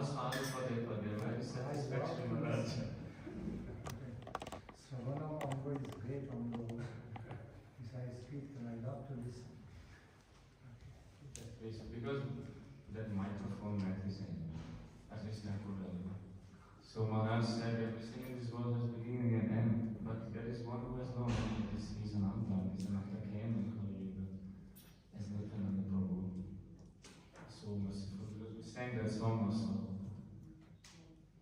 Sadhu Pade, very satisfaction Maharaj. Sravana Anga is great Anga. Besides Kirtan, I love to listen. Because that microphone that is in, as is natural. So Maharaj said everything in this world has beginning and end, but there is one who has no end. He's an Anta, he's an Attakayam, as Nityananda Prabhu. So merciful, because we sang that song also,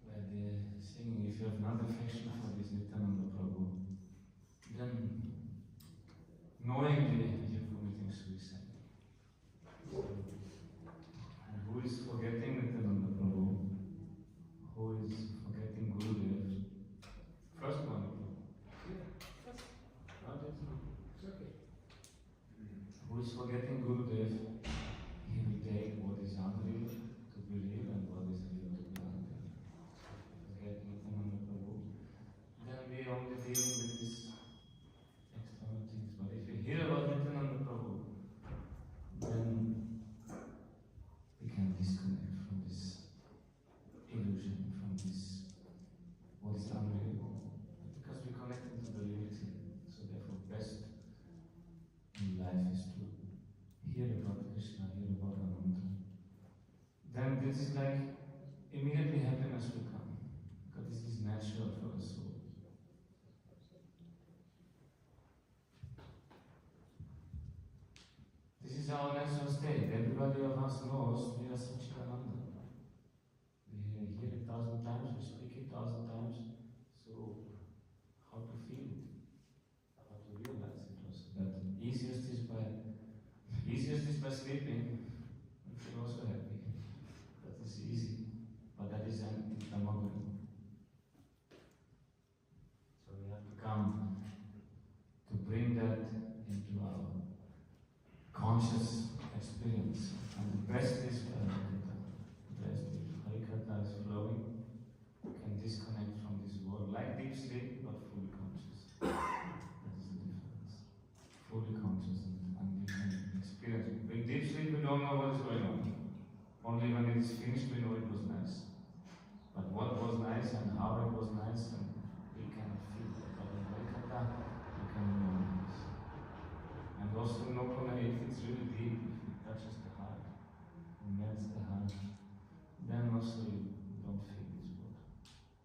where they're singing, if you have not affection for this Nityananda Prabhu, then knowingly you're committing suicide. And who is forgetting Nityananda Prabhu? Who is forgetting Gurudev? First one. Who is forgetting Gurudev? He will take what is unreal to be real and what is real to be unreal. Forget Nityananda Prabhu. Then we are only dealing with these external things. But if you hear about Nityananda Prabhu, then we can disconnect from this illusion, from this what is unreal. Because we connect into the reality. So therefore best in life is to hear about Krishna, hear about Ananda. Then this is like immediately happiness will come. Because this is natural for the soul. This is our natural state. Everybody of us knows we are Satchidananda. We hear it 1,000 times, we speak it 1,000 times. So, how to feel it? How to realize it also. But easiest is by sleeping. You feel also happy. That is easy. But that is an intramoguly. So we have to come to bring that into our conscious experience. And the best is Harikatha. The best is Harikatha is flowing. You can disconnect from this world like deep sleep, but fully conscious. That is the difference. Fully conscious and you can experience it. In deep sleep we don't know what is going on. Only when it is finished we know it was nice. But what was nice and how it was nice, and we cannot feel that. But in Harikatha you can know this. And also in Nopana, if it's really deep, if it touches the heart, and melts the heart, then also you don't feel this word.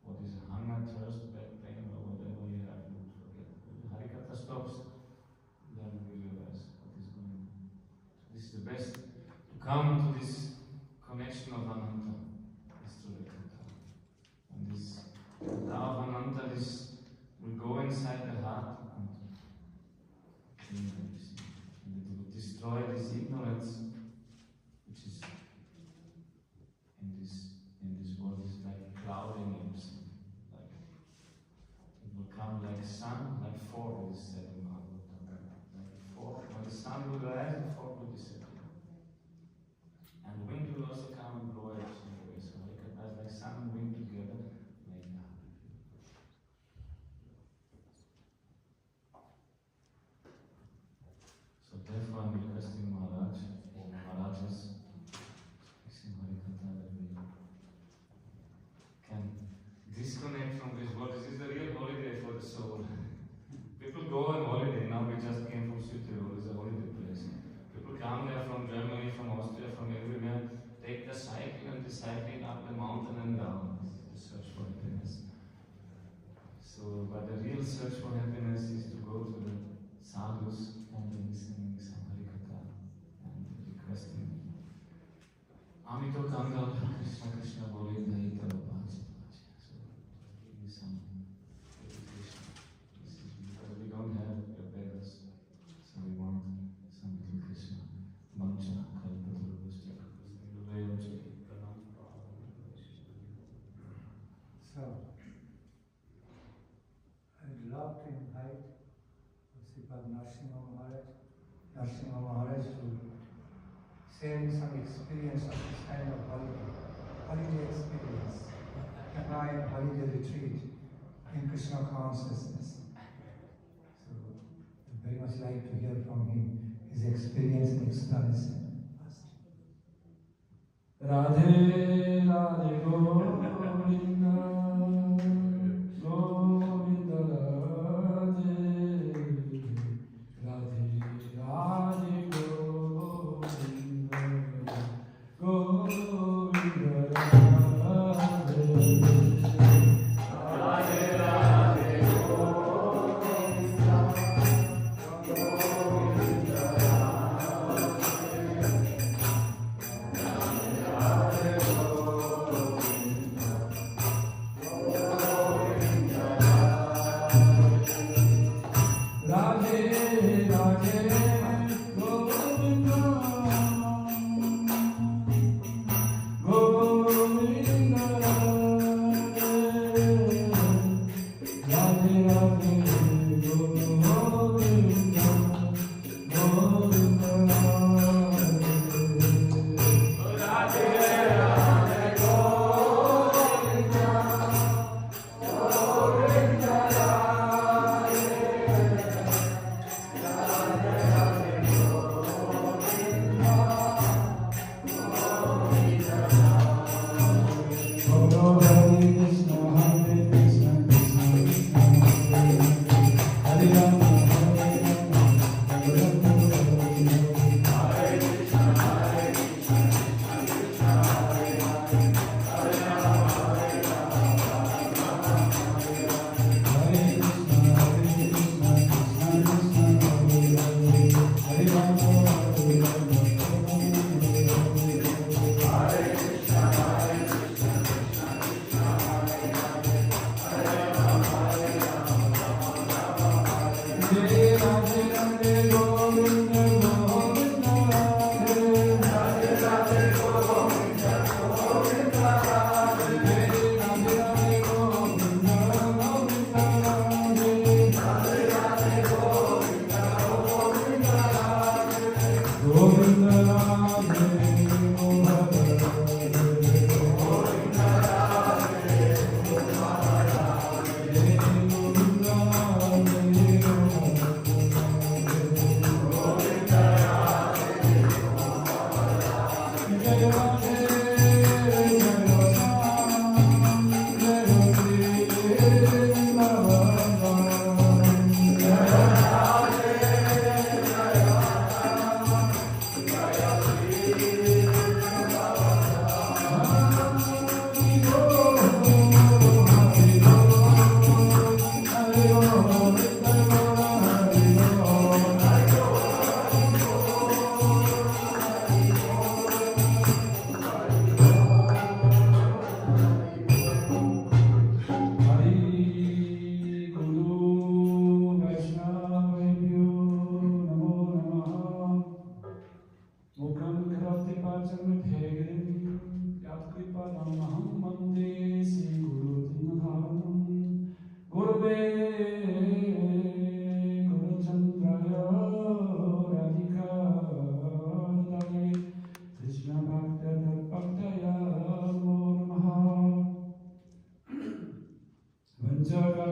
What is hunger, thirst, back pain, or whatever you have, you would forget. When Harikatha stops, then we realize what is going on. So this is the best, to come to this connection of Ananta, is through the Katha. And this Katha of Ananta, this will go inside the heart and clean everything. And it will destroy this ignorance, which is in this world is like clouding everything. Like it will come like sun, like fog, it is said in Bhagavatam. Like fog, when the sun will rise, the fog will disappear. And wind will also come and blow everything away. So Harikatha is like sun and wind together, make the heart. So therefore I'm requesting Maharaj, or Maharajas, in Harikatha, that we can disconnect from this world. This is a real holiday for the soul. People go on holiday. Now we just came from Südtirol, it's a holiday place. People come there from Germany, from Austria, from everywhere, take the cycle and the cycling up the mountain and down. This is the search for happiness. So, but the real search for happiness is to go to the sadhus and listening some Harikatha and requesting Amito Kangal Krishna Krishna Boli Dahita Bhaji. So give me some meditation. This is because we don't have the Vedas, so we want some little Krishna. Mancha Kalpataru Vishya So, I'd love to invite Sripad Narasimha Maharaj to share some experience of this kind of holiday experience, a quiet holiday retreat in Krishna consciousness. So, I'd very much like to hear from him, his experience and explanation. Radhe Radhe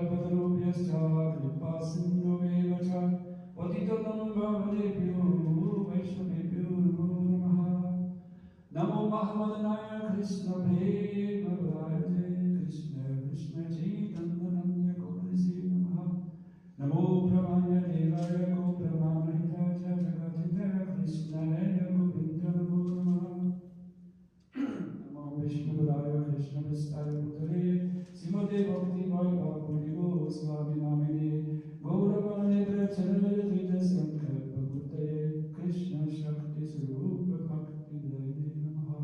Padalobhyascha Kripa Sindhuveva cha Patitanam Bhavadebhyo Vaishnavebhyo Namaha. Namo Mahamadana Krishna Premavaraje Krishna Krishna Chaitanya Gaurasi Namaha. Namo Brahmanya Devaya Go Brahmanita Cha Jagatita Krishna Naya Govinda Namo Namaha. Namo Vishnu Padaya Krishna Vistaya Bhutale Simate Bhakti Vaibhakurigo Swami Namine Gauravane Pracharaya Tita Sankalpa Bhutaye Krishna Shakti Swarupa Bhakti Daye Namaha.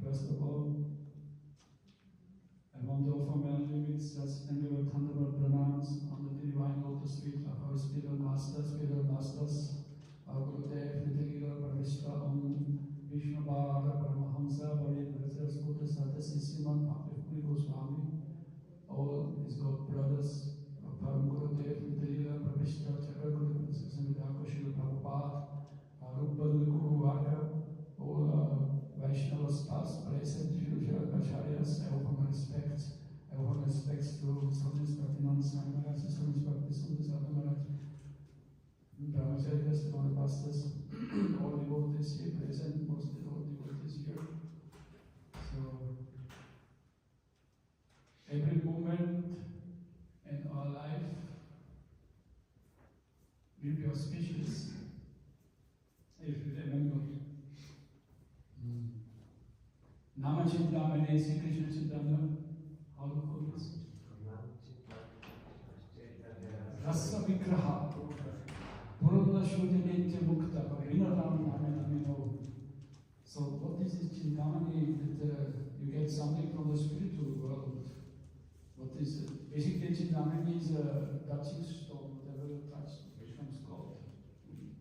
First of all, I want to offer my limits as Angular Thunderbird pranams on the divine lotus feet of our spiritual masters, our Gurudev, Nityalila Parvishta Om Vishnu Bhara Paramahamsa Bali Skuta Sata Sisiman Bhakti Goswami, all his God brothers, Param Gurudev, Nityalila Parvishta Chakra Guru Samidhaka Srila Prabhupada, Rupa Guru Varga, all Vaishnavas past, present, future Acharyas. I offer my respects. I offer my respects to Sadhu Bhaktinand Swami Maharaj, Sadhu Bhakti Sadhu Maharaj, Brahmacharyas, all the pastors, all devotees here present, most devotees here. So, every moment in our life will be auspicious if we remember. Nama Chintamani, Sri Krishna Chintamani, how to call this? Rasa Vigraha, Purana Shuddhi Nitya Mukta, Vinaram Naminamino. So, what is this Chintamani? That you get something from the spiritual world. What is it? Basically, Chintamani is a touching stone, whatever you touch becomes God.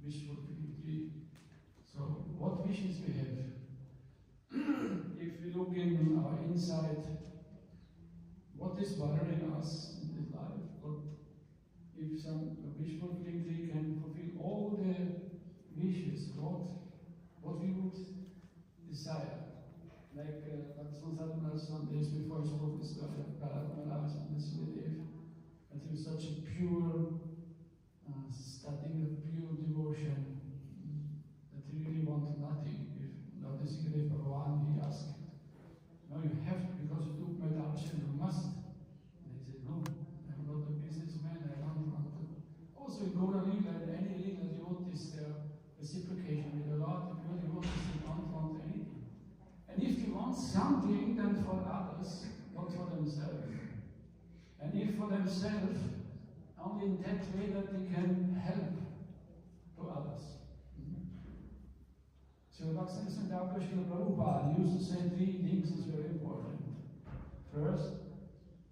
Wish fulfilling tree. So, what wishes we have? If we look in our inside, what is bothering us in this life? What if some wish fulfilling tree can fulfill all the wishes, what we would desire? Like Sadhu Maharaj some days before he spoke this Maharaj and this Sudadev, that he was such a pure, studying of pure devotion, that he really wanted nothing. If not the secret of Bhagavan, he asked, no, you have to, because you took my darshan, you must. And he said, no, I'm not a businessman, I don't want to. Also in Gaura Lila, in any Lila devotees, their reciprocation with the Lord, the pure devotees, they don't want anything. And if you want something, then for others, not for themselves. And if for themselves, only in that way that they can help to others. So Srila Prabhupada used to say three things is very important. First,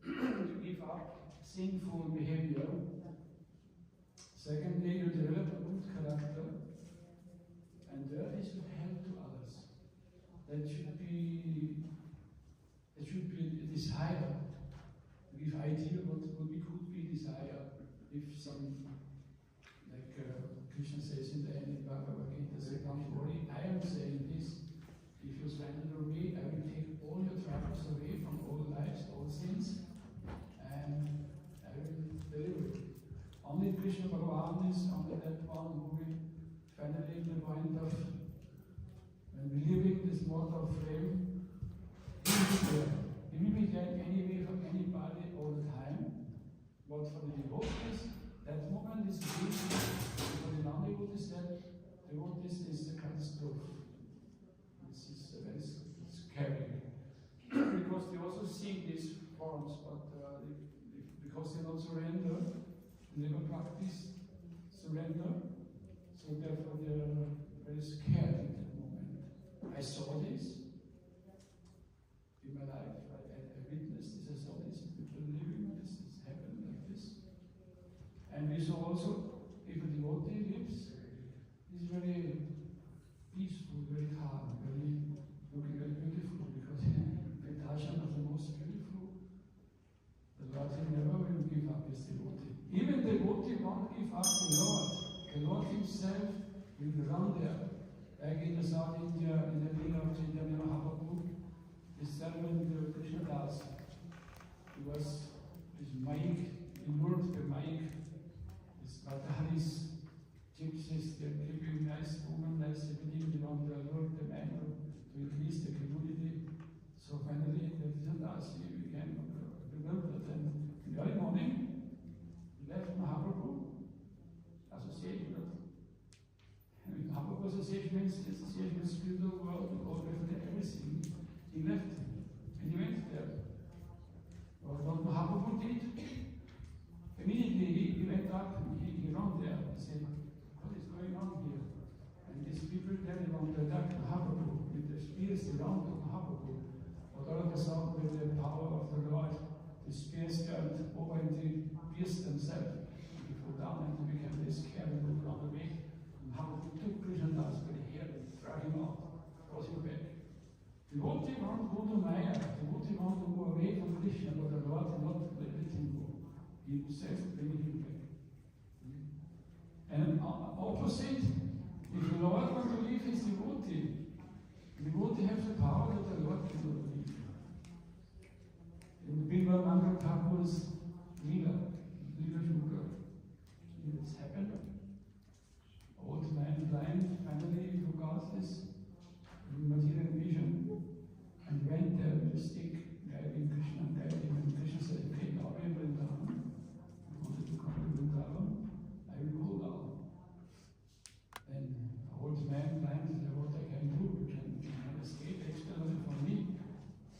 to give up sinful behavior. Secondly, to develop a good character. And third is to help to others. That should be a desire. To give idea what could be desire. If some, like Krishna says in the end in Bhagavad Gita, say, don't worry, I am saying this. If you surrender to me, I will take all your troubles away from all lives, all sins, and I will deliver you. Only Krishna Bhagavan is only that one who will finally the point of when leaving this mortal frame, he will be there. He will be there anyway for anybody all the time. But for the devotees, that moment is really, for the non-devotees, that devotees is the catastrophe. This is very scary. Because they also see these forms, but because they don't surrender, they never practice surrender, so therefore they are very scared at that moment. I saw this in my life. I witnessed this. I saw this. People living this. This happened like this. And we saw also if a devotee lives, he's very peaceful, very calm, looking very beautiful, because the darshan of the most beautiful. The Lord never will give up his devotee. Even the devotee won't give up the Lord. The Lord himself will run there. Like in the South India, in the Lila of Chaitanya Mahaprabhu, his servant Krishna Das, he was this mighty Immediately he went up and he ran there and said, what is going on here? And these people then around the dark Habakkuk, with the spears around Habakkuk, but all of a sudden with the power of the Lord, the spears turned over and they pierced themselves. He fell down and he became very scared and looked around the way. And Habakkuk took Krishnadas by the hair and dragged him out, brought him back. The Lord did not go to Maya, the Lord did not go away from Krishna, but the Lord did not let him go. He himself bring him back. And opposite, if the Lord wants to leave his devotee, the devotee has the power that the Lord cannot leave. In Bilva Mangal Thakur's Leela Sugar, it's happened. Old man, blind, finally forgot this material vision and went there with a stick, guiding Krishna, guiding him. And Krishna said, okay, now we are Vrindavan. I wanted to come to Vrindavan. I will go now. And the old man, blind, said, what I can do? You can escape externally from me.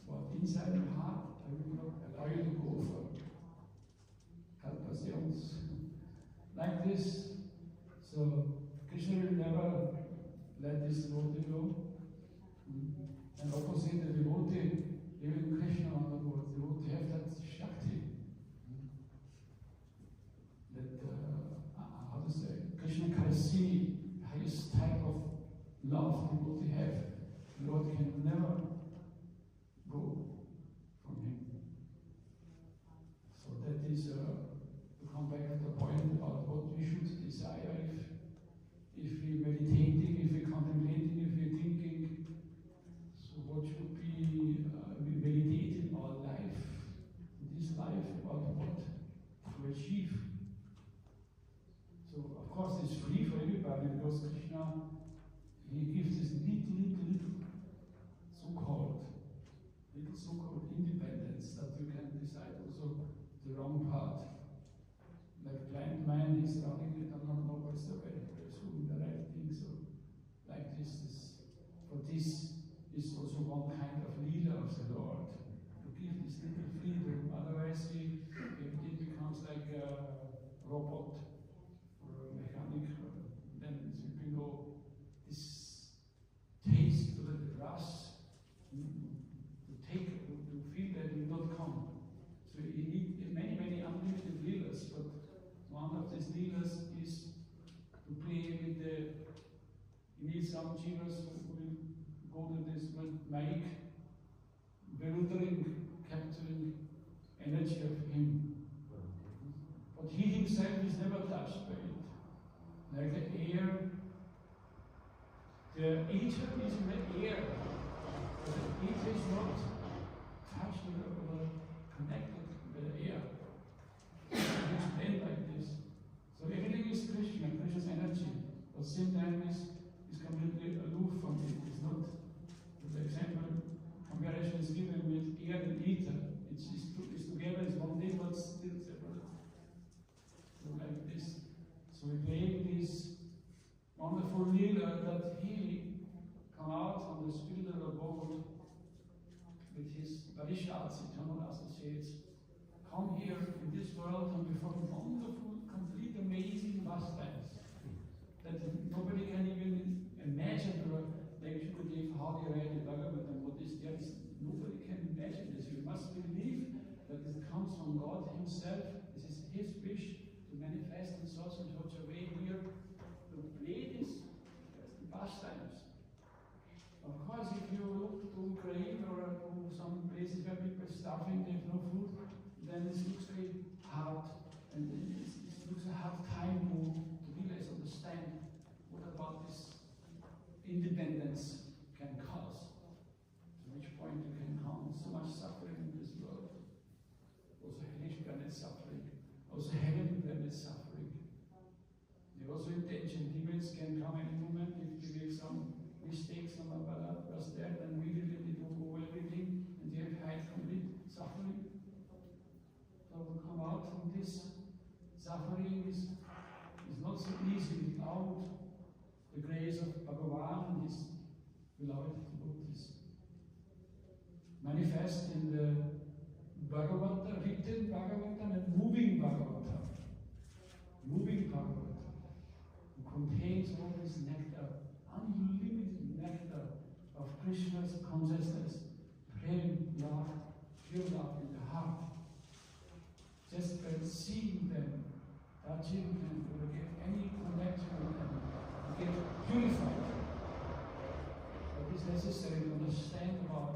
But inside my heart, I will not allow you to go for kalpasyons. Like this. So Krishna will never let this devotee go. And opposite the devotee, even Krishna on the board, the devotee have that Shakti. That, how to say, Krishna Kalasini, the highest type of love the devotee have. The Lord can never go from him. So that is, to come back to the point about what we should desire if we meditating, if we contemplating, if we thinking. So what should be we meditate in our life? This life about what to achieve. So of course it's free for everybody because Krishna he gives this little so-called independence that you can decide also the wrong path. Like blind man is running, I don't know what's the way, I assume the right thing. So like this is also one kind of leader of the Lord, to give this little freedom. Otherwise it becomes like a robot or a mechanic. Then this taste to the grass, to feel that will not come. So you need many unlimited leelas, but one of these leelas is to play with you need some jivas who will go to this mic, bewildering, capturing energy of him. But he himself is never touched by it. Like the air, the ether is in the air, but the ether is not touched or connected with the air. It's explained like this. So everything is Krishna, Krishna's energy, but same time is completely aloof from it. It's not, for example, comparison is given with air and ether. It's together, it's one thing, but still separate. So like this. So we play this wonderful leela that he come out from the spiritual abode with his Varishats, eternal associates, come here in this world and perform wonderful, complete, amazing pastimes that nobody can even imagine. Like Shukadeva, how they read the Bhagavad and what is there, nobody can imagine this. You must believe that it comes from God himself. This is his wish to manifest in such and such a way here to play this pastimes. Of course, if you look to Ukraine or to some places where people are starving, they have no food, then this looks very hard, and it looks a hard time to realize, understand what about this independence can cause, to which point you can come. So much suffering in this world. Also hellish planet suffering, also heaven planet suffering. There also intention, demons can come any moment if we make some mistakes, some aparat was there, then we really do everything, and they have had complete suffering. So to come out from this suffering is not so easy without the grace of Bhagavan and his beloved devotees. Manifest in the Bhagavata, written Bhagavata and moving Bhagavata. moving Bhagavad, who contains all this nectar, unlimited nectar of Krishna's consciousness, prem, love, pure love in the heart. Just by seeing them, touching them, or get any connection with them, you get purified. What is necessary to understand about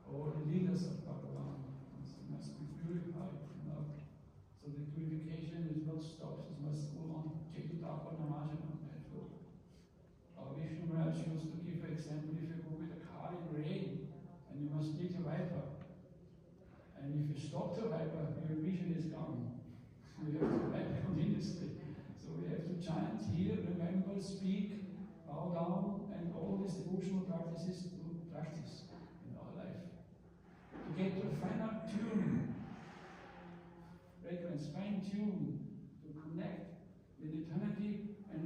all the leaders of Bhagavan? It must be purified. So the purification is not stopped, it must go on. Chaitanya Namajana. Vishnu Maharaj used to give an example: if you go with a car in rain and you must need a wiper, and if you stop the wiper, your vision is gone. So you have to wipe continuously. So we have to chant, hear, remember, speak, bow down, and all these devotional practices to practice in our life. To get to a finer tune, fragrance, fine tune, to connect with eternity and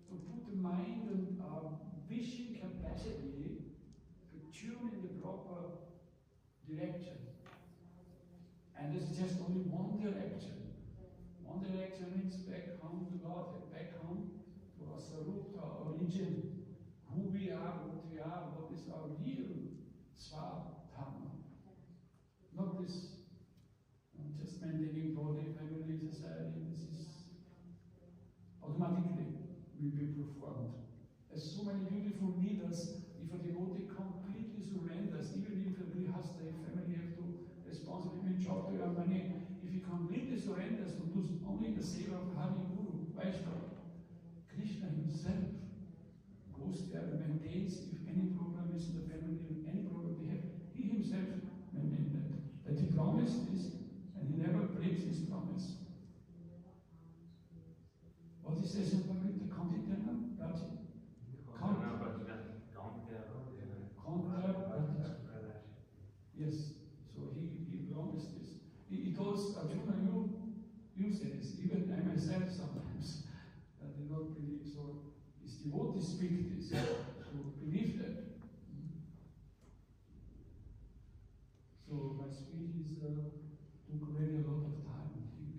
to put the mind and our vision capacity to tune in the proper direction. And this is just only one direction. One direction means back home to God, back home to our Sarup, to our origin, who we are, what is our real Swadharma. Not this just maintaining body, family, society. This is automatically will be performed. There's so many beautiful leaders. If a devotee completely surrenders, even if a grihastha, family have to responsibly job to earn money, if he completely surrenders to do only the seva of Hari Guru, Vaishnava, Krishna himself goes there and maintains. If any problem is in the family, any problem they have, he himself maintains that. That he promised this, and he never breaks his promise. What is this about the Kantitana? Yes, so he promised this. He told Arjuna, you say this, even I myself sometimes I did not believe. So his devotees speak this, so believe that. So my speech is took already a lot of time, I think.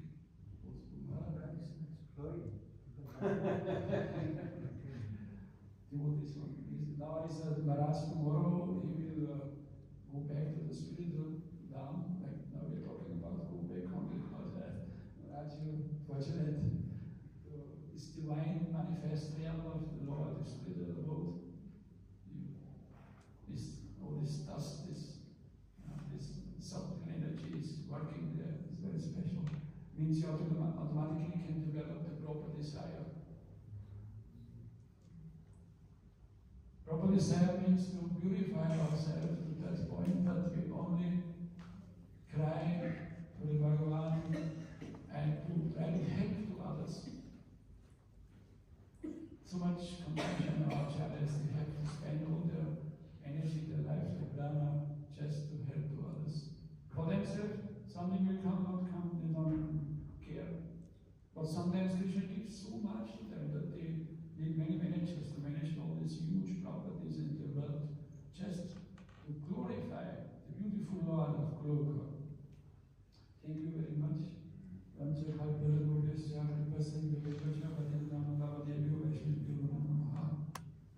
Devotees from this. Now is Maharaj tomorrow, he will go back to the spiritual Dham, like now we're talking about go back home because Maharaj, you're fortunate. This divine manifest realm of the Lord, the spiritual road. All this dust, this subtle energy is working there. It's very special. Means you automatically can develop the proper desire. Proper desire means to purify ourselves to that point that we only cry to the Bhagavan and to try to help to others. So much compassion on our charities, they have to spend all their energy, their life, their prana, just to help to others. For themselves, something will come, not come, they don't care. But sometimes Krishna gives so much to them that they need many managers to manage all these huge properties in the world, just to glorify the beautiful Lord of Gloka. Thank you very much.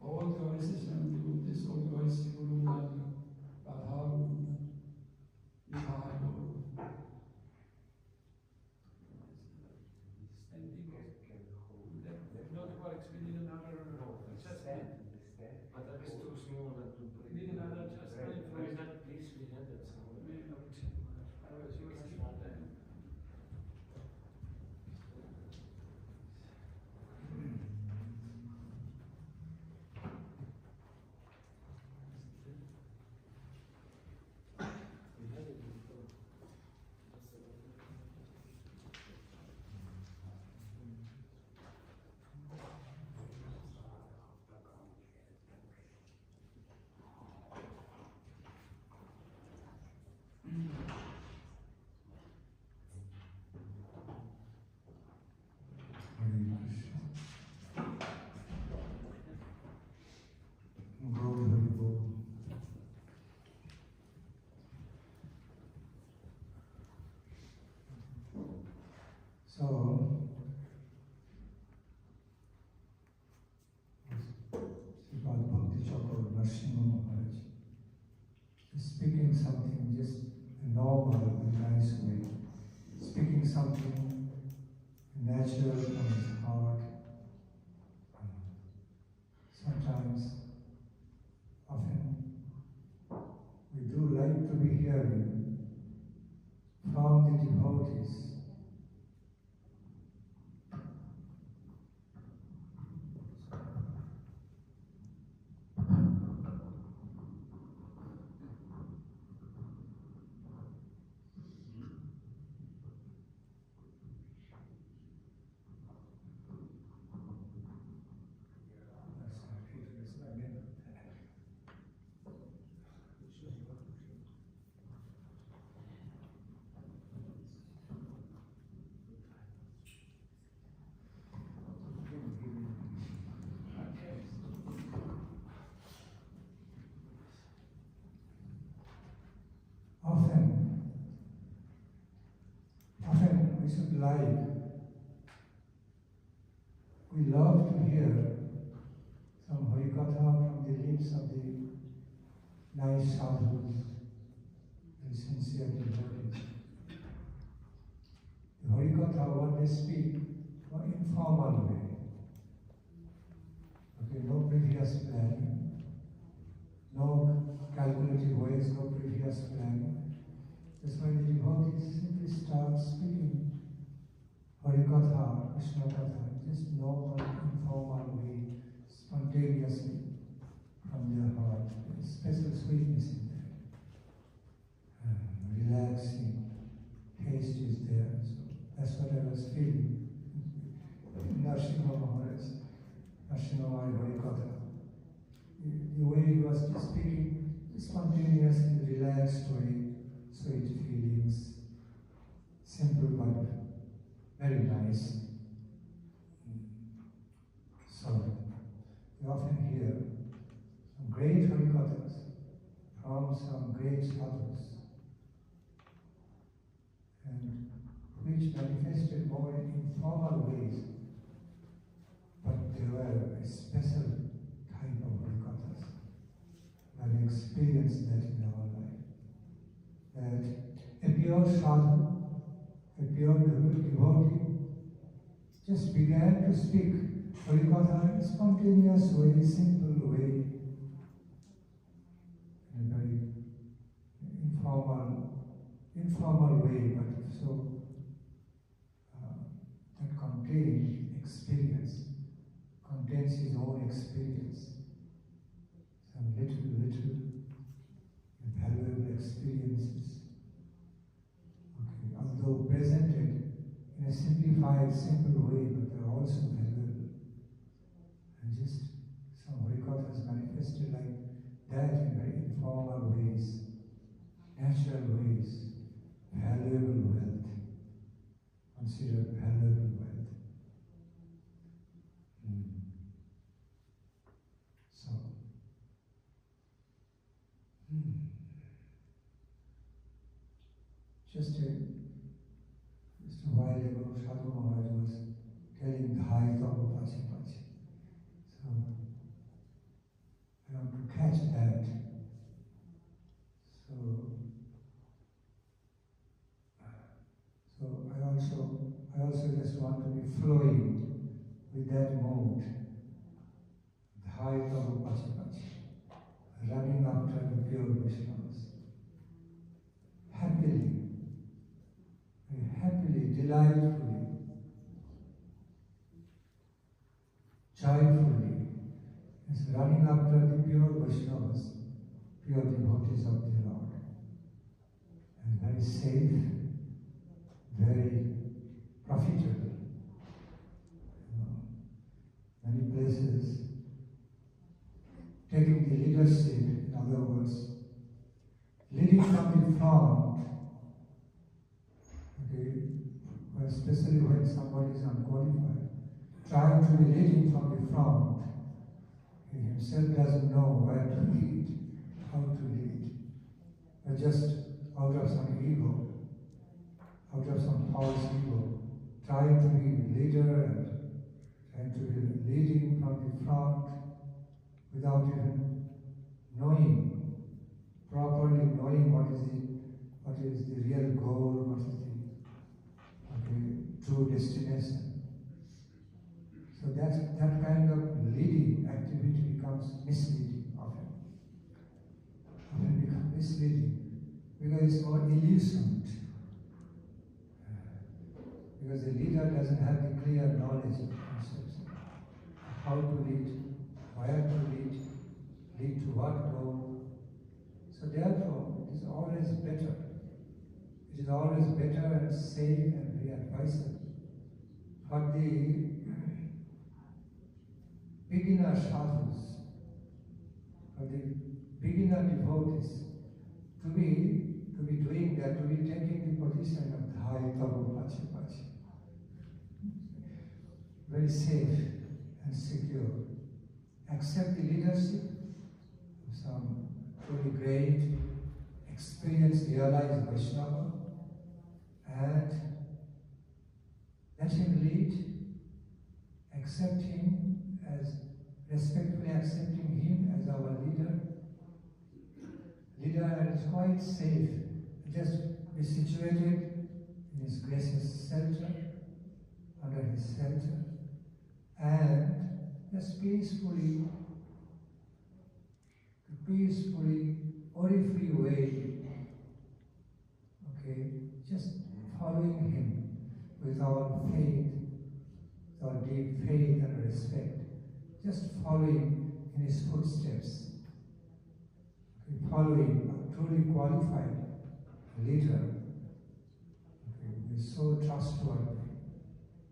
All glories is unto this, all glories to Guru Nanak, Radha Nihaya Guru. Not works, we need another adjustment. But that is too small and too big. We need another adjustment. Where is that? Please, we had that somewhere. Maybe I will check. So, Sripad Bhakti Chakra Narasimha Maharaj is speaking something just a normal, nice way, speaking something natural from his heart. Sometimes, often, we do like to be hearing from the devotees. Often we should like, we love to hear some Harikatha from the lips of the nice sadhus, the sincere devotees. The Harikatha, what they speak, in informal way. Okay, no previous planning, no calculated ways, no previous planning. That's why the devotees simply start speaking Harikatha, Krishna Katha, just normal, informal way, spontaneously from their heart. There's special sweetness in that. Relaxing taste is there. So that's what I was feeling. Narasimha Maharaj, Narasimha Harikatha. The way he was just speaking, spontaneously, relaxed way, sweet feelings, simple but very nice. So, we often hear some great Harikathas from some great sadhus, and which manifested more in informal ways, but they were a special type of Harikathas. We experienced that in our life. That a pure sadhu, a pure devotee, just began to speak Harikatha in a spontaneous way, simple way, in a very informal way, but so that contains his own experience, some little valuable experiences. Okay, although presented in a simplified, simple way, but they're also valuable. And just some Harikathas manifested like that in very informal ways, natural ways, valuable wealth, considered valuable wealth. So, just a while ago, Sadhu Maharaj was telling the height of Pachi Pachi. So, I want to catch that. So I also just want to be flowing with that mood, the height of Pachi Pachi, running after the pure Vaishnavas, happily, delightfully, joyfully, is running after the pure Vaishnavas, pure devotees of the Lord. And very safe, very profitable. Many places, taking the leadership, in other words, leading from the front, okay, especially when somebody is unqualified, trying to be leading from the front, he himself doesn't know where to lead, how to lead, but just out of some ego, out of some false ego, trying to be leader and trying to be leading from the front without even knowing, properly knowing what is the real goal, what is the true destination. So that kind of leading activity becomes misleading often. Often becomes misleading because it's more illusioned. Because the leader doesn't have the clear knowledge of concepts, how to lead, where to lead to what goal. So therefore, it is always better. It is always better and safe and very advisable for the beginner sadhus, for the beginner devotees, to be doing that, to be taking the position of Dhai Tabu Pachi Pachi. Very safe and secure. Accept the leadership of some truly great, experienced, realized Vaishnava, and let him lead. Accept him as respectfully accepting him as our leader. Leader is quite safe. Just be situated in his gracious shelter, under his shelter, and just peacefully, worry-free way, just following him with our faith, with our deep faith and respect, just following in his footsteps, following a truly qualified leader, who is so trustworthy,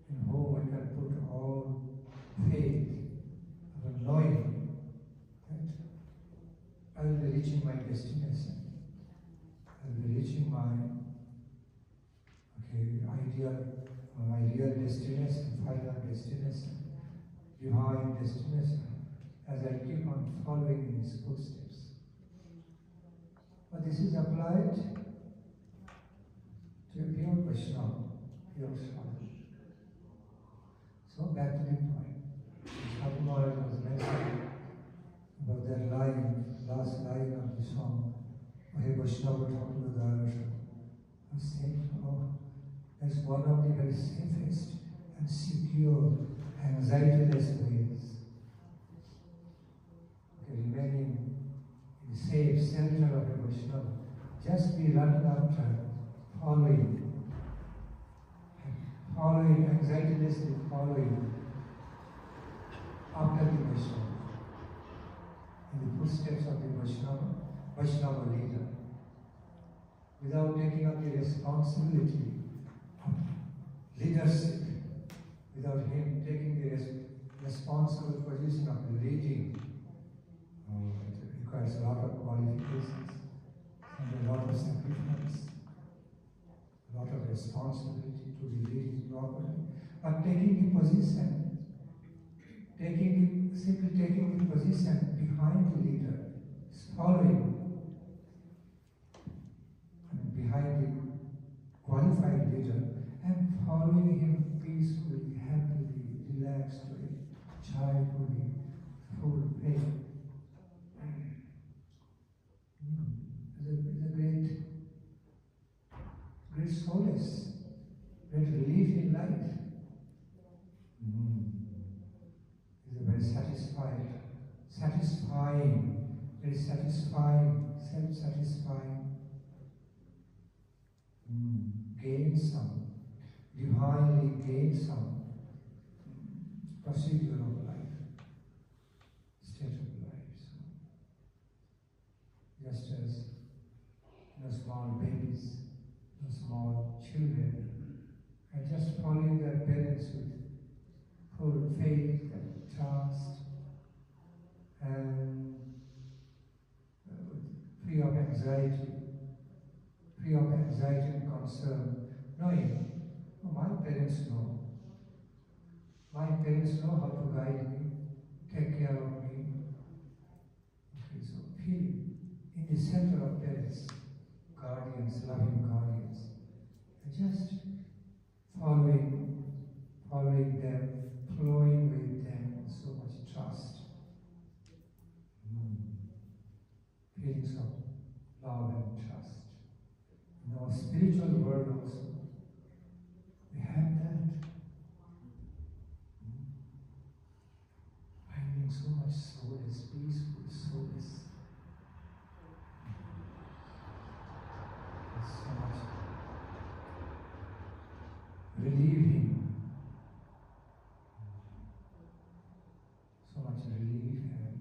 in whom we can put all faith, of knowing that I will be reaching my destination. I will be reaching my my real destination, final destination, divine destination, as I keep on following in his footsteps. But this is applied to a pure Vaishnava, pure Sadhu. So back to the point. Sadhu Maharaj was mentioning about that line, last line of the song, Hey Vaishnava Thakur Darasha. I was saying, that's one of the very safest and secure, anxiety-less ways. Remaining in the safe center of a Vaishnava, just be running after, following, anxiety-lessly following after the Vaishnava, in the footsteps of the Vaishnava leader, without taking up the responsibility of leadership, without him taking the responsible position of leading. It requires a lot of qualifications and a lot of sacrifice, a lot of responsibility to be leading properly. But taking the position, simply taking the position behind the leader, following behind the qualified leader and following him peacefully, happily, relaxed way, childfully, full of faith. It's a great solace, great relief in life. It's a very very satisfying, self-satisfying, divinely gain-some procedure of life, state of life. So, just as small babies, small children, are just following their parents with full faith and trust, and free of anxiety and concern, knowing, my parents know. My parents know how to guide me, take care of me. So feeling in the center of parents, guardians, loving guardians, and just following love and trust. In our spiritual world also, we have that. Finding so much solace, peaceful solace. There's so much relieving. So much relief and,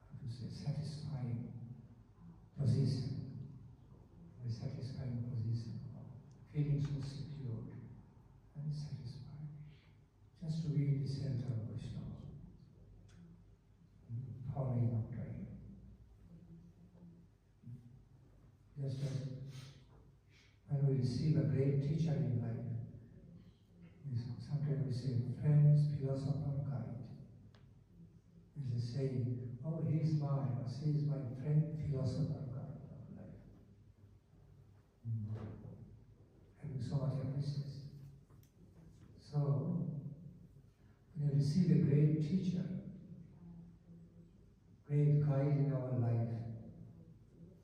how to say, satisfying position. Very satisfying position. Feeling so secure and satisfied. Just to be in the center of Vaishnava. Following up trying. Just as when we receive a great teacher in life, sometimes we say, friends, philosopher, guide. There's a saying, oh, he is mine, or she is my friend, philosopher, guide of life. Having so much emphasis. So, when you receive a great teacher, great guide in our life,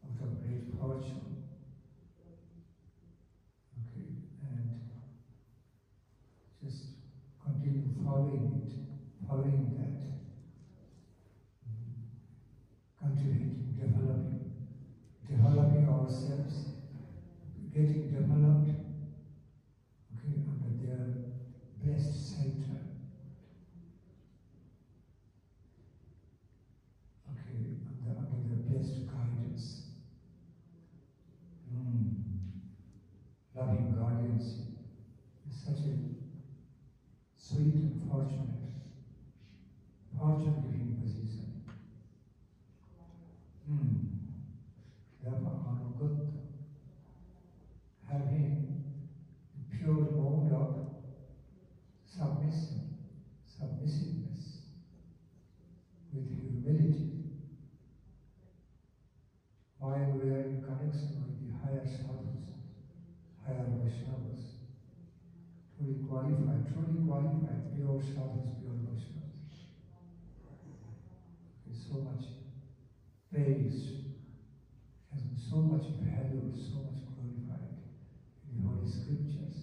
out of great fortune, okay, and just continue following it, following that, cultivating, developing ourselves, getting developed, okay, under their blessed center, okay, under their blessed guidance, loving guardianship is such a sweet and fortune-giving position. Therefore, Anugata, having the pure mode of submissiveness, with humility, while we are in connection with the higher sadhus, higher Vaishnavas, truly qualified, pure sadhus, pure Vaishnavas. There's so much praise, has been so much valued, so much glorified in the Holy Scriptures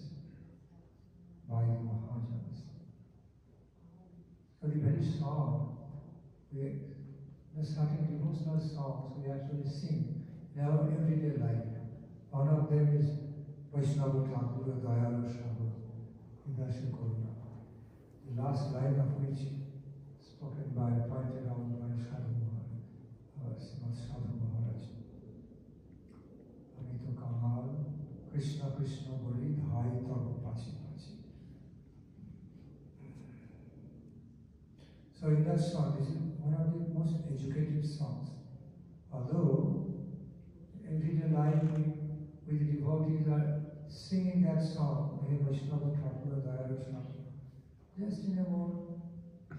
by the Mahajans. So the very song, the starting devotional songs we actually sing in our everyday life. One of them is Vaishnava Thakur Dayalu Sadhu Hidasya Karuna. The last line of which spoken by, pointed out by Sadhu Maharaj, Sadhu Maharaj. Ami to Kamal, Krishna Krishna Boli, Dhai Tabu Pachi Pachi. So in that song, this is one of the most educative songs. Although everyday life with the devotees are singing that song, Hey Vaishnava Thakur Dayalu Sadhu, just in a more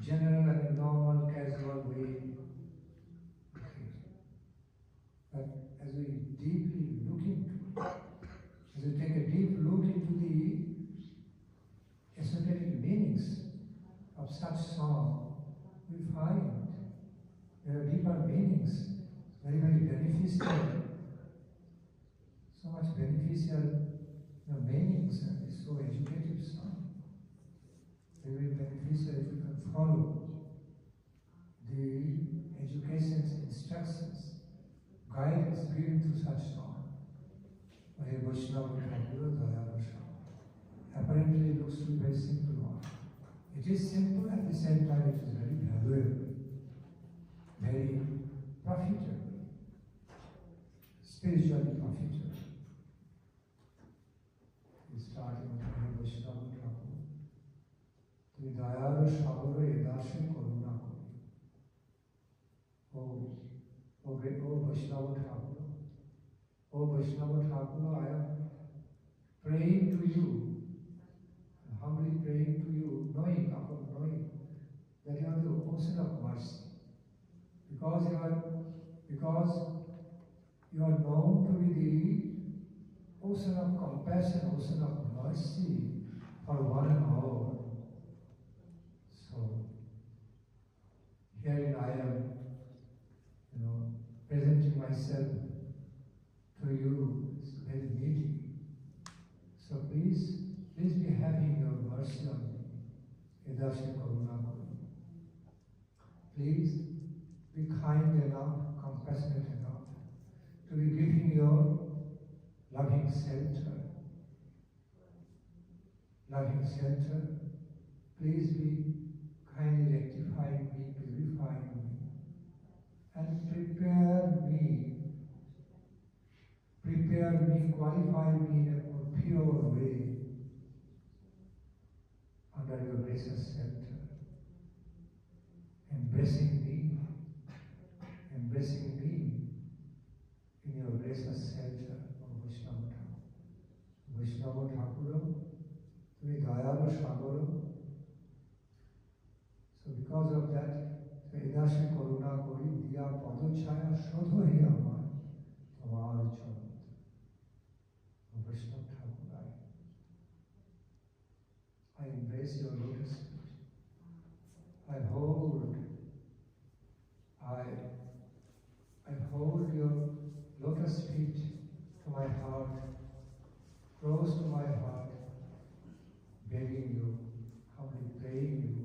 general and normal, casual way. Okay. But as we deeply look into, as we take a deep look into the esoteric meanings of such song, we find there are deeper meanings, very, very beneficial, so much beneficial meanings, and it's so educative song. Very, very beneficial if you can follow the education's instructions, guidance given to such song. Hare Vaishnava Thakur Dayalu Sadhu. Apparently it looks to be very simple one. It is simple, at the same time it is very valuable, very profitable, spiritually profitable. Starting with Hare Vaishnava Thakur. তুমি দয়ালু সাগর এদাসে করুণা করি। O Vaishnava Thakur, O Vaishnava Thakur, I am praying to you, humbly praying to you, knowing that you are the ocean of mercy. Because you are known to be the ocean of compassion, ocean of mercy for one and all. So, herein I am, presenting myself to you is very needy. So please be having your mercy on me. Edasya karuna kuru. Please be kind enough, compassionate enough to be giving your loving shelter. Loving shelter. Please be kindly rectifying me, purifying me, and prepare me, qualify me in a more pure way under your gracious shelter, embracing me in your gracious shelter of Vaishnava Thakur. Vaishnava Thakur, tumi dayalu sagaro. So because of that, Edashe Karuna Kori Diya Padochaya Shodho Hi Amar Tamar Charan. Vaishnava Thakur, I embrace your lotus feet. I hold your lotus feet to my heart, close to my heart, begging you, humbly praying you,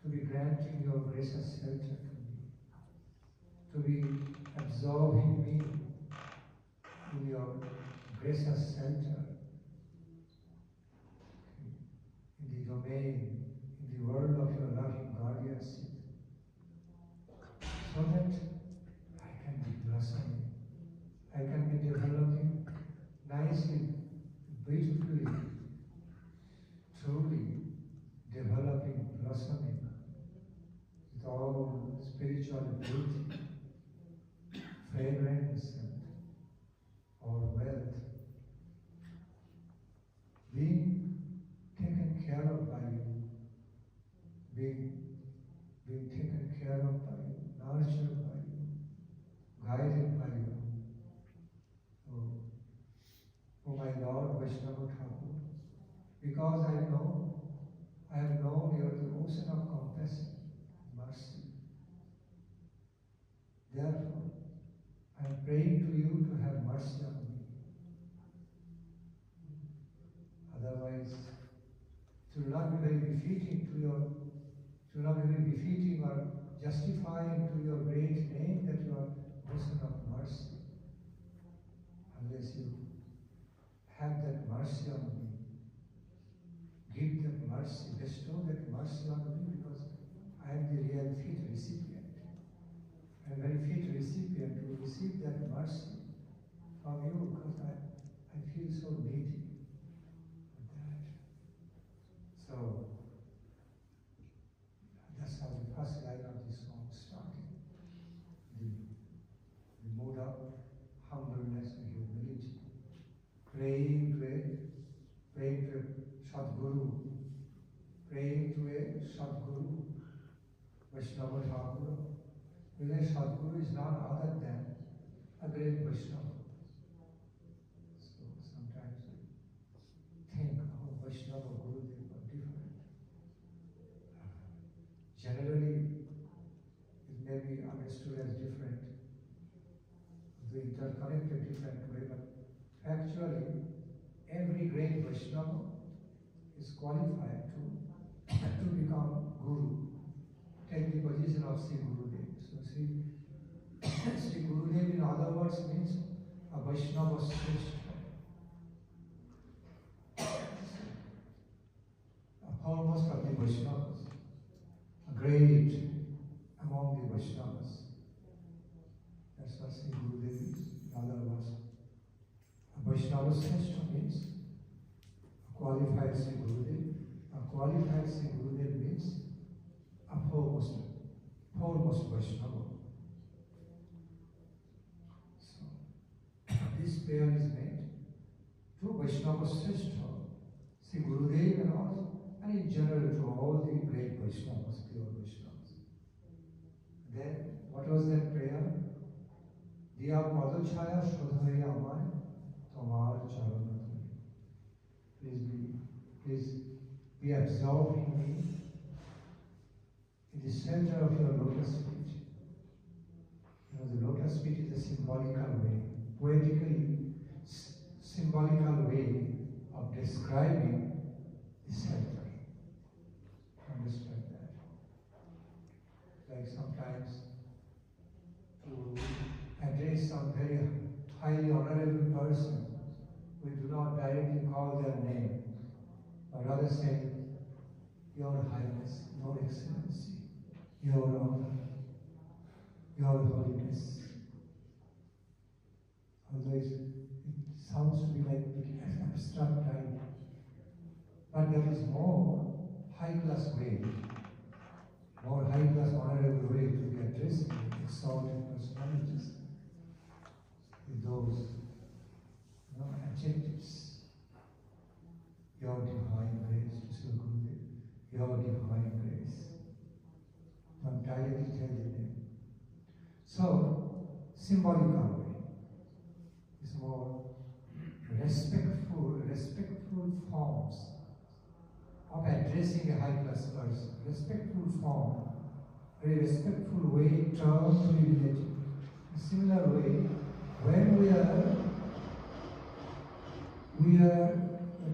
to be granting your gracious shelter to me, to be absorbing me in your gracious shelter, in the domain, in the world of your loving guardianship, so that I can be blossoming, I can be developing nicely, beautifully, truly developing, blossoming with all spiritual beauty, fragrance, and all wealth, being taken care of by you, being taken care of by you, nurtured by you, guided by you. Oh my Lord Vaishnava Thakur, because I have known you are the ocean of compassion, mercy. Therefore, I am praying to you to have mercy on me. Otherwise, it will not be very befitting or justifying to your great name that you are ocean of mercy. Unless you have that mercy on me. Give that mercy, bestow that mercy on me, because I am the real fit recipient. I am a very fit recipient to receive that mercy from you, because I feel so needy of that. So that's how the first line of this song started. The mood of humbleness and humility, praying to a Sadguru, praying to a Sadguru, Vaishnava Thakur. Because Sadguru is none other than a great Vaishnava. So sometimes we think, oh, Vaishnava Guru, they were different. Generally, it may be understood as different, they interconnected different way, but actually, every great Vaishnava is qualified to become Guru, take the position of Sri Gurudev. So Sri Gurudev, in other words, means a Vaishnava Sreshta, a foremost of the Vaishnavas, a great among the Vaishnavas. That's what Sri Gurudev is, in other words. A Vaishnava Sreshta means a qualified Sri Gurudev. A qualified Sri Gurudev means a foremost Vaishnava. So, this prayer is made to Vaishnava Sreshta, Sri Gurudev and all, and in general to all the great Vaishnavas, pure Vaishnavas. Then, what was that prayer? Diya Padochaya Shodhaya Amay Tamar Charana. Please be absorbing me in the center of your lotus feet. the lotus feet is a symbolical way, poetically symbolical way of describing the shelter. Understand that? Like sometimes to address some very highly honorable person, we do not directly call their name, but rather say, Your Highness, Your Excellency, Your Honor, Your Holiness. Although it sounds to be like an abstract type, but there is more high-class way, more high-class honorable way to be addressing exalted personalities with those adjectives. Your divine grace, Your divine grace. Don't directly tell the name. So, symbolical way is more respectful forms of addressing a high-class person. Respectful form, very respectful way, term to be related. In a similar way, when we are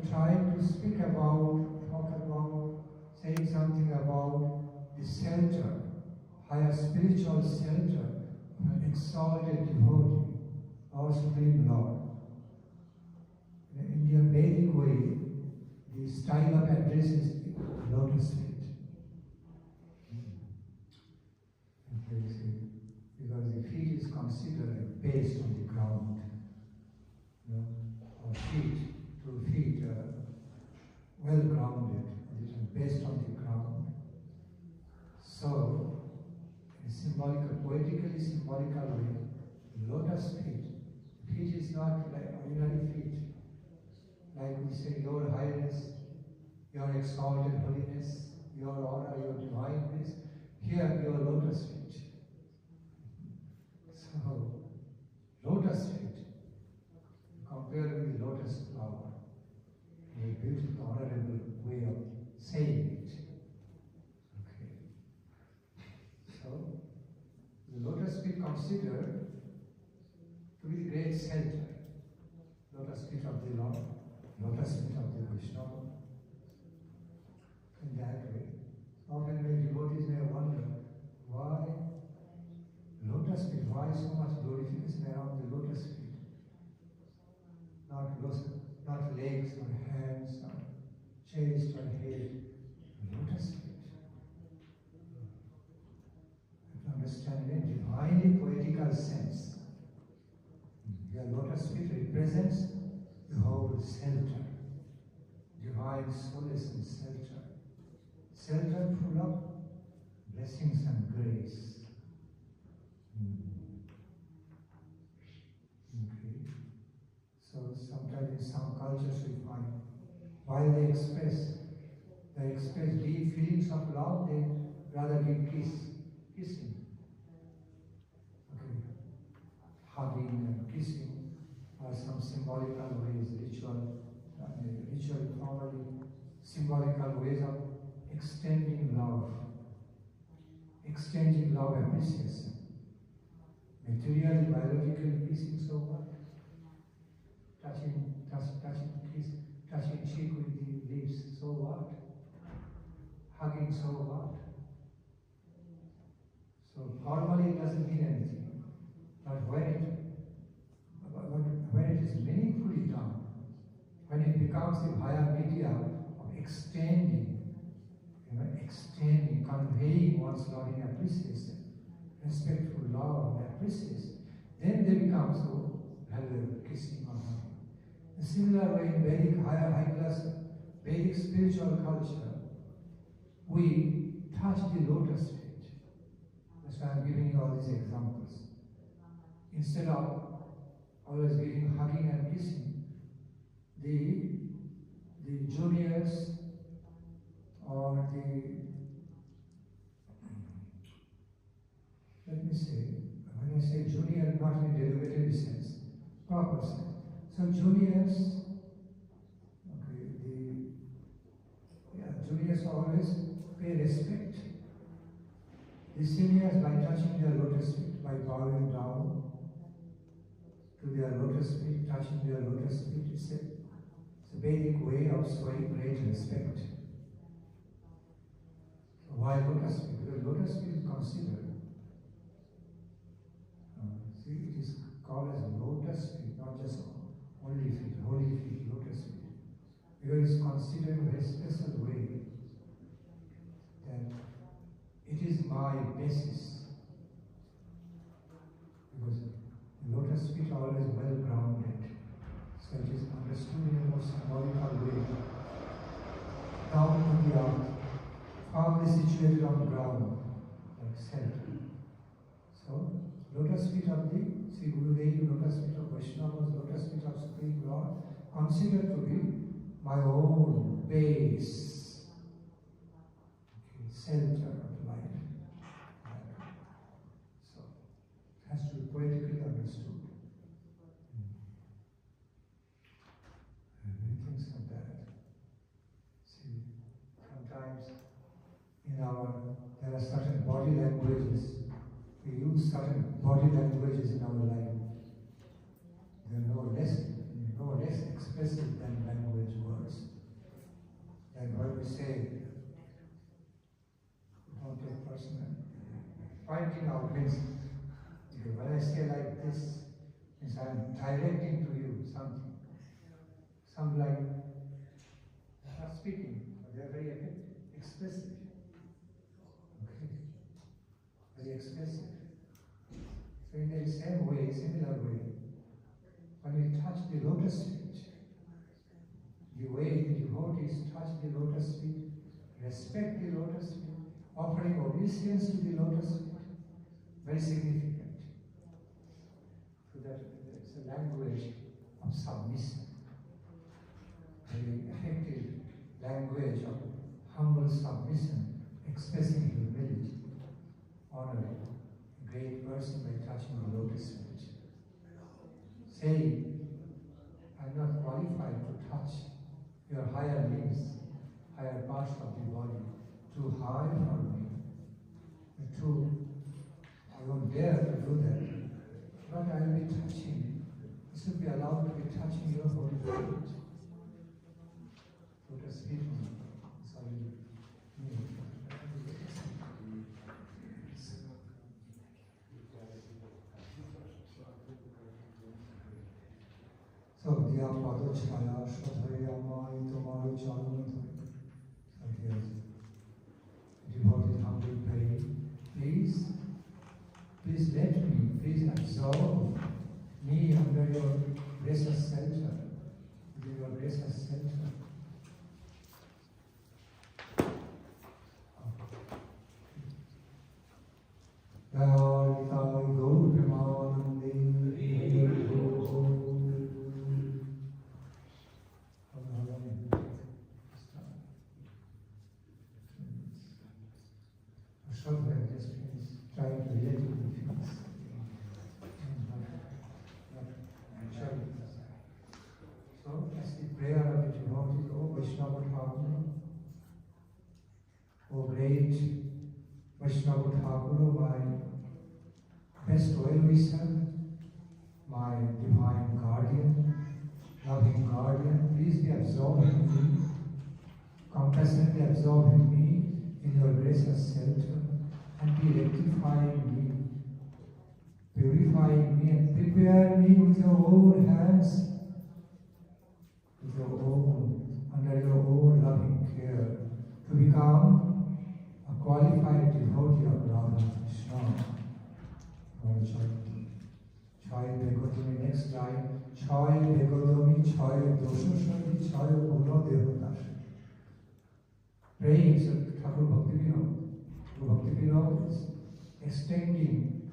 trying to speak about, talk about, saying something about the shelter, higher spiritual shelter of an exalted devotee, our Supreme Lord. In the Indian Vedic way, the style of address is lotus feet. Because the feet is considered based on the ground. Our feet, 2 feet, well grounded, based on the ground. So, in a symbolical, poetically symbolical way, lotus feet is not like ordinary feet. Like we say, Your Highness, Your Exalted Holiness, Your Honor, Your Divine Grace. Here, Your lotus feet. So, lotus feet, compared with the lotus flower, a beautiful, honorable way of saying it. Okay. So, the lotus feet considered to be the great shelter. Lotus feet of the Lord, lotus feet of the Vishnu. In that way. Often when devotees may wonder, why lotus feet? Why so much glorification around the lotus feet? Not legs or hands or chest or head. Lotus feet. You have to understand in a divinely poetical sense. Your lotus feet represents the whole shelter, divine solace and shelter. Shelter full of blessings and grace. Okay. So sometimes in some cultures we find, while they express deep feelings of love, they rather give kissing. Okay. Hugging and kissing are some symbolical ways, formally symbolical ways of extending love appreciation. Materially, biologically kissing, so what? Touching cheek with the lips, so what? Hugging, so what? So formally it doesn't mean anything. But when it is meaningfully done, when it becomes the higher media of extending, conveying one's loving appreciation, respectful love and appreciation, then they become so valuable, kissing or hugging. In a similar way, in Vedic, high-class Vedic spiritual culture, we touch the lotus feet. That's why I'm giving you all these examples. Instead of always giving hugging and kissing, the juniors or let me say, when I say junior, not in a derivative sense, proper sense. So juniors, juniors always pay respect. The seniors by touching their lotus feet, by by bowing down to their lotus feet, touching their lotus feet. It's a Vedic way of showing great respect. So why lotus feet? Because lotus feet is considered, see, it is called as lotus feet, not just holy feet, lotus feet. Because it's considered in a very special way that it is my basis. Because the lotus feet are always well grounded. So it is understood in a more symbolical way. Down to the earth, firmly situated on the ground, like center. So, lotus feet of the Sri Gurudev, lotus feet of Vaishnavas, lotus feet of Supreme Lord, considered to be my own base, center of life. So, it has to be poetically understood. Many things like that. See, sometimes there are certain body languages. We use certain body languages in our life. They are no less expressive than language words. And when we say, don't take personal, pointing out means, when I say like this, means I am directing to you something. Some like, not speaking, but they are very expressive. Okay? Very expressive. So in the same way, similar way, when we touch the lotus feet, the way the devotees touch the lotus feet, respect the lotus feet, offering obeisance to the lotus feet, very significant. So that it's a language of submission, very effective language of humble submission, expressing humility, honoring a great person by touching the lotus feet. Saying, I'm not qualified to touch your higher limbs, higher parts of the body, too high for me. I won't dare to do that. But I will be touching. You should be allowed to be touching your holy feet. Lotus feet. Sorry. So, dia pado chaya shodhaya amai tomaro chalun dhari. So here's devoted humbly praying. Please let me, please absorb me under your gracious shelter, under your gracious shelter. O great Vaishnava Thakur, my best well-wisher, my divine guardian, loving guardian, please be absorbed in me, compassionately absorbed in me in your gracious shelter, and be rectifying me, purifying me, and prepare me with your own hands, with your own, under your own loving care, to become a qualified devotee of Radha Krishna. Chai Begotomi, next line, Chai Begotomi, Chai Doshashari, Chai Guno Devatas. Praying, so Thakur Bhakti Vinod is extending,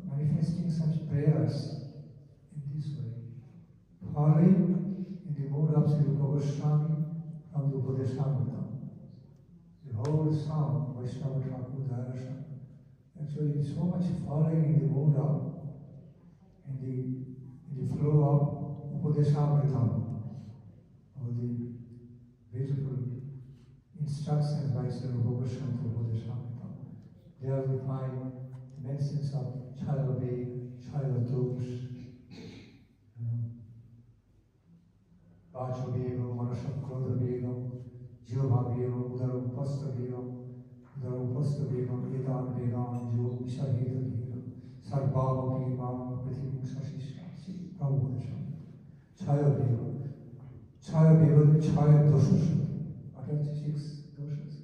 manifesting such prayers in this way. Following in the mode of Sri Rupa Goswami from the Upadeshamrita. The whole song, Vaishnava Thakur Darasha, actually so much following in the mode of, in the flow of Upadeshamritam, all the beautiful instructions by Sri Rupa Goswami to Upadeshamritam. There we find mentions of Chayaveg, Chayatosh, Vachavegam, Manasakrodhavegam, Jivabhavegam, Udarupastavegam, Udarupastavegam, Edan Vegam, Jo Ishahedavegam, Sarvavavegam, Prithivim Sasishasi, Prabhupada. Chayavegam. Chayavegam, Chayadosha. What are the 6 doshas?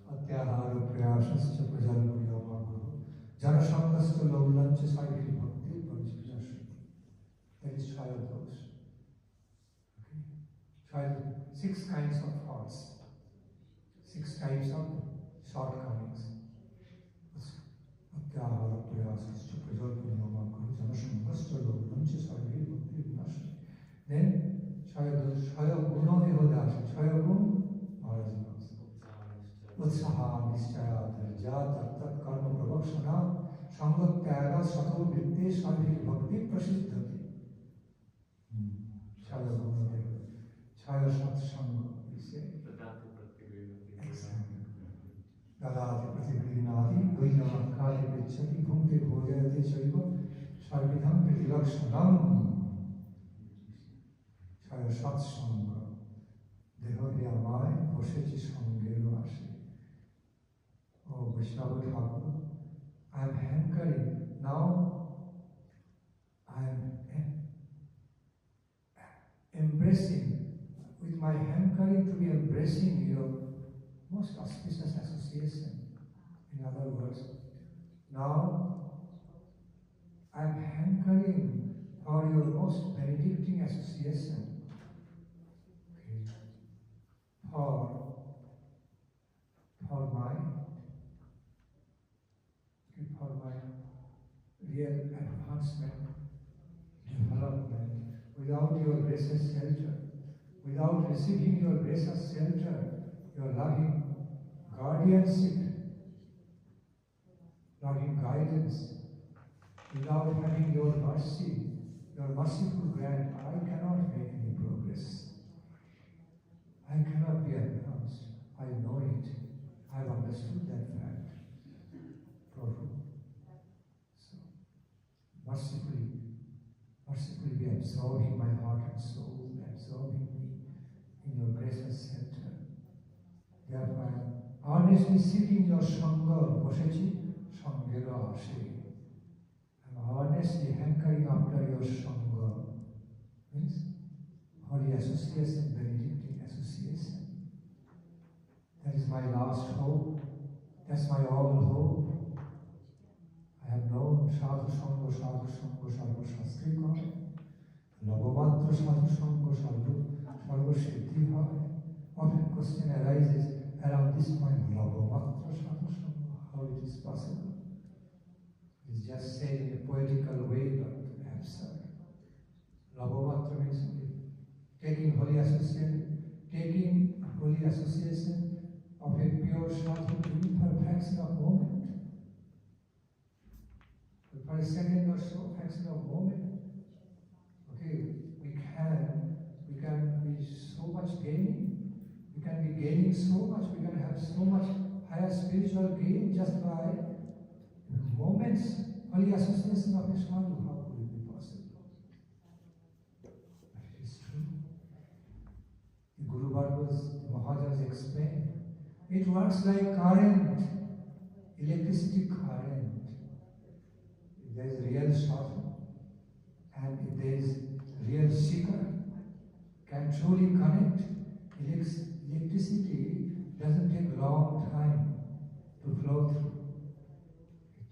Atyahara Prayasascha Prajalpuriyamaguru, Janasangascha Laulancha Saiviri Bhakti Vanchipajashu. That is Chayadosha. Okay. 6 kinds of faults, 6 types of shortcomings. Atyahara Prayasascha Prajalpuriyamaguru, Janasangascha Laulancha Saiviri Bhakti Vanchipajashu. Then Shaya Gunadeho Das, Shaya Gun, Maharaj knows. Utsaha, Nishchaya, Dharja, Tattat, Karma, Prabhakshana, Sanga, Tyaga, Sato, Vitte, Shalvi, Bhakti, Prasiddhati. Shaya Gunadeho. Shaya Sat Sanga, we say. Exactly. Dadati Prativinadi, Duyana, Kali, Vichati, Bhumte, Bhojayate, Shaiva, Shalvidham, Pritilakshanam. Shaya Sat Sanga, Deho Vyamai, Boshechi Sangero Ashe. Oh, Vaishnava Thakur, I am hankering. Now, I am embracing, with my hankering to be embracing your most auspicious association. In other words, now, I am hankering for your most benedicting association. For my real advancement, development, without your gracious shelter, without receiving your gracious shelter, your loving guardianship, loving guidance, without having your mercy, your merciful grant, I cannot make any progress. I cannot be advanced. I know it. I have understood that fact. Prabhu. So, mercifully be absorbing my heart and soul, absorbing me in your gracious center. Therefore, I am earnestly seeking your sanga, Boshechi, Sangera Ashe. I am earnestly hankering after your sanga. Means holy association, benedicting association. That is my last hope. That's my all hope. I have known Sadhu Sanga, Sarva Shastri Kare. Labhamatra Sadhu Sanga, Sarva Siddhi Hai. Often question arises around this point, Labhamatra Sadhu Sanga, how it is possible. It's just said in a poetical way, but absurd. Labhamatra means taking holy association of a pure sadhu even for a fraction of a moment. But for a second or so, fraction of a moment, okay, we can be so much gaining. We can be gaining so much, we can have so much higher spiritual gain just by moments, holy association of a sadhu. How could it be possible? But it is true. The Guru Bhargavas, the Mahajas explain, it works like current, electricity current. If there is real sadhu and if there is real seeker, can truly connect. Electricity doesn't take long time to flow through. It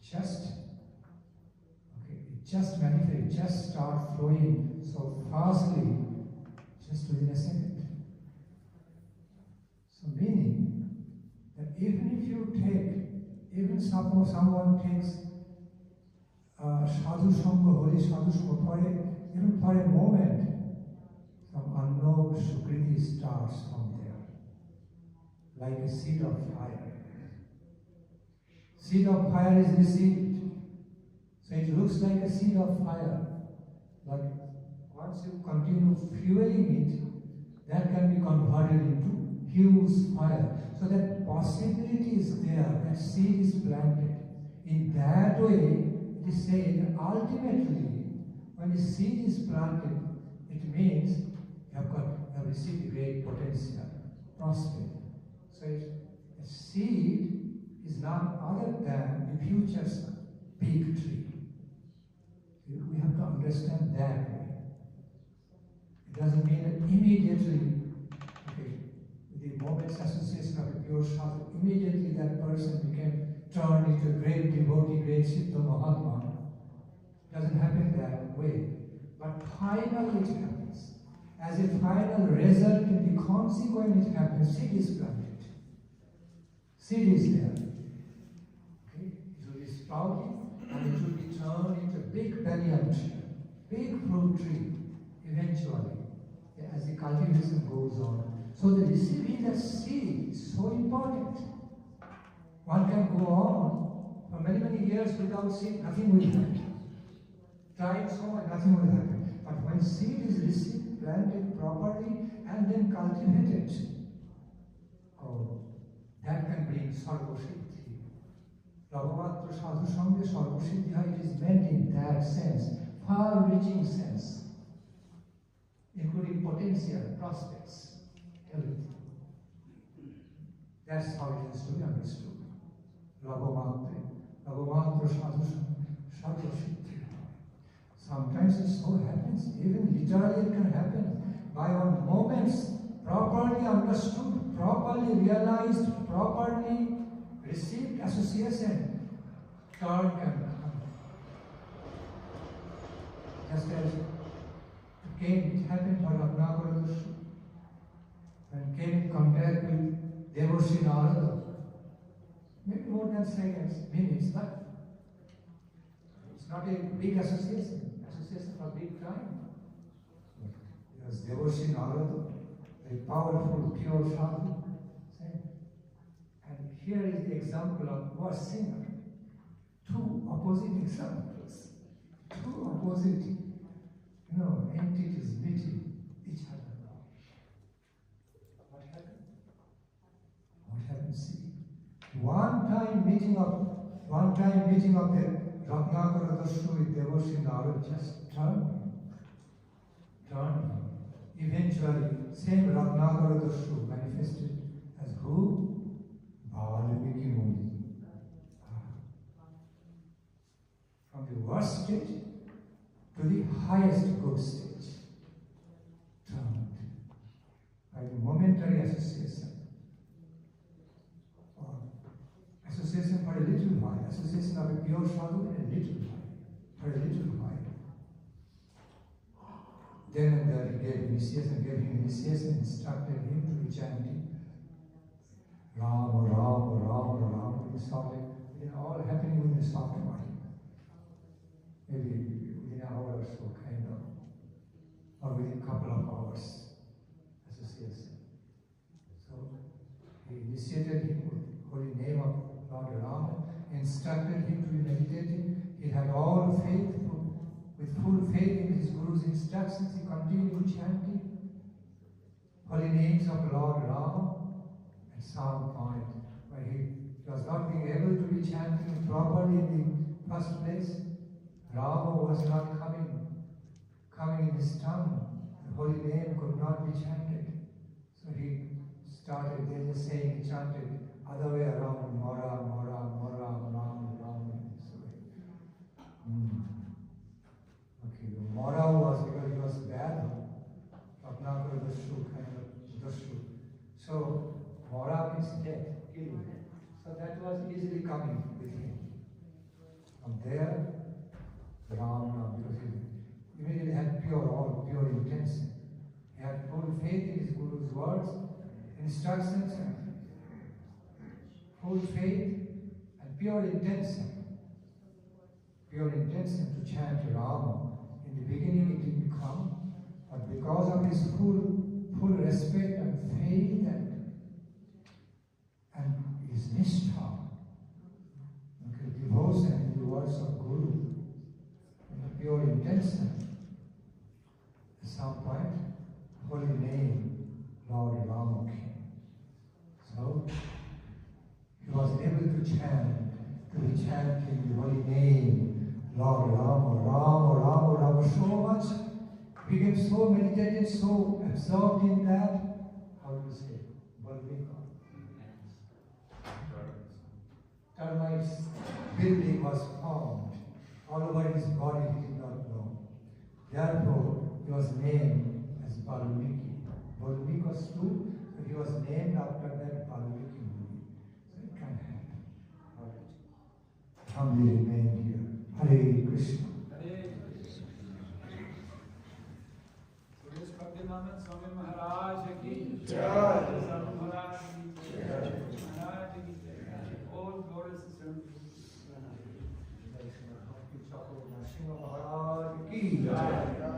just manifests, just start flowing so fastly, just within a second. So meaning that even suppose someone takes sadhu sangha, holy sadhu sangha, even for a moment, some unknown sukriti starts from there, like a seed of fire. Seed of fire is received, so it looks like a seed of fire. But once you continue fueling it, that can be converted into huge fire. So that possibility is there, that seed is planted. In that way, it is said that ultimately, when a seed is planted, it means you have received great potential, prospect. So a seed is none other than the future's big tree. We have to understand that way. It doesn't mean that immediately, with the moment's association of a pure Sadhu, immediately that person became turned into a great devotee, great Siddha Mahatma. It doesn't happen that way. But finally it happens. As a final result, and the consequence it happens, seed is planted. Seed is there. Okay? It will be sprouting and it will be turned into a big banyan tree, big fruit tree, eventually, as the cultivation goes on. So the receiving that seed is so important. One can go on for many, many years without seed, nothing will happen. Trying so much, nothing will happen. But when seed is received, planted properly, and then cultivated, oh, that can bring sarvasiddhi. Bhagavatra Sadhu Sangha sarvasiddhi, it is meant in that sense, far-reaching sense, including potential, prospects, everything. That's how it is to be understood. Bhagavatra Sadhu sarvasiddhi. Sometimes it so happens, even literally it can happen, by one moments, properly understood, properly realized, properly received association, turn can come. Just as it happened for Ratnakara Dashu, when came in contact with Devarshi Narada, maybe more than seconds, minutes, but it's not a big association for big time. Because Devarshi Narada, very powerful, pure Sadhu. And here is the example of what singer. Two opposite examples. Two opposite, entities meeting each other. What happened? What happened? See, one time meeting of the Ratnakara Dashu with Devarshi Narada just turned him. Eventually, same Ratnakara Dashu manifested as who? Valmiki Muni. From the worst stage to the highest good stage. Turned by the momentary association. Association for a little while, association of a pure Sadhu in a little while, for a little while. Then and there he gave him initiation, instructed him to be chanting Rama, Rama, Rama, Rama, with a soft, all happening within a soft mind. Maybe within an hour or so, kind of, or within a couple of hours, association. So he initiated him with the holy name of Lord Rama, instructed him to be meditating. He had all faith, with full faith in his Guru's instructions. He continued chanting holy names of Lord Rama. At some point, when he was not being able to be chanting properly in the first place, Rama was not coming in his tongue. The holy name could not be chanted. So he started then saying, he chanted other way around, Mora, Mora, Mora, Ram, Ram, this way. Okay, the Mora was because he was bad. Ratnakara Dashu, kind of Dashu. So Mora means death, killing. So that was easily coming with him. From there, Ram, because he immediately had pure intention. He had full faith in his Guru's words, instructions, full faith and pure intention to chant Rama. In the beginning it didn't come, but because of his full respect and faith and his nishtha, devotion in the words of Guru, and the pure intention, at some point, holy name, Lord Rama came. So he was able to chant, to be chanting the holy name, Lord Rama, Rama, Rama, Rama, so much, became so meditated, so absorbed in that, how do you say, Balmika. Termites building was formed all over his body, he did not know. Therefore, he was named as Valmiki. Valmiki was true, so he was named after that Valmiki movie. So it can happen. All right. Humbly remain here. Hare Krishna. Hare Krishna. Suresh Bhaktimanand Swami Maharaj ki jai. Sadhu Maharaj ki jai. Maharaj ki jai. All glorious systems. Maharaj ki jai.